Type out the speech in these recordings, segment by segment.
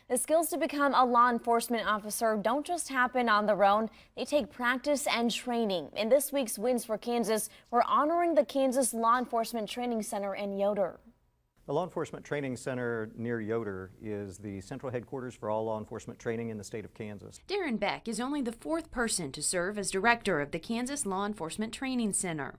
The skills to become a law enforcement officer don't just happen on their own. They take practice and training. In this week's Wins for Kansas, we're honoring the Kansas Law Enforcement Training Center in Yoder. The Law Enforcement Training Center near Yoder is the central headquarters for all law enforcement training in the state of Kansas. Darren Beck is only the fourth person to serve as director of the Kansas Law Enforcement Training Center.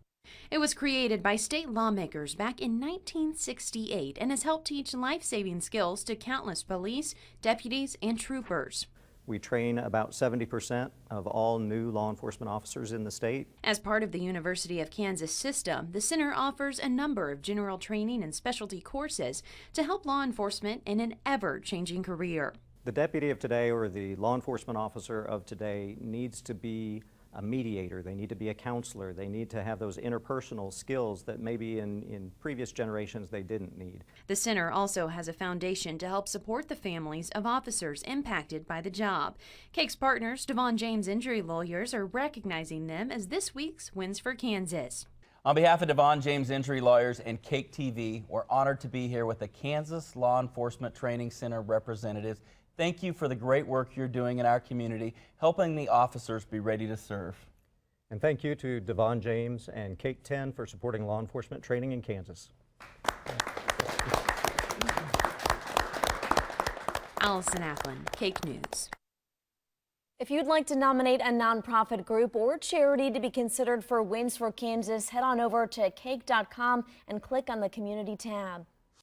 It was created by state lawmakers back in 1968 and has helped teach life-saving skills to countless police, deputies, and troopers. We train about 70% of all new law enforcement officers in the state. As part of the University of Kansas system, the center offers a number of general training and specialty courses to help law enforcement in an ever-changing career. The deputy of today, or the law enforcement officer of today, needs to be a mediator. They need to be a counselor. They need to have those interpersonal skills that maybe in previous generations they didn't need. The center also has a foundation to help support the families of officers impacted by the job. KELETC partners, DeVaughn James Injury Lawyers, are recognizing them as this week's Wins for Kansas. On behalf of DeVaughn James Injury Lawyers and KELETC TV, we're honored to be here with the Kansas Law Enforcement Training Center representatives. Thank you for the great work you're doing in our community, helping the officers be ready to serve. And thank you to DeVaughn James and KELETC 10 for supporting law enforcement training in Kansas. Allison Ackland, KELETC News. If you'd like to nominate a nonprofit group or charity to be considered for Wins for Kansas, head on over to KELETC.com and click on the Community tab.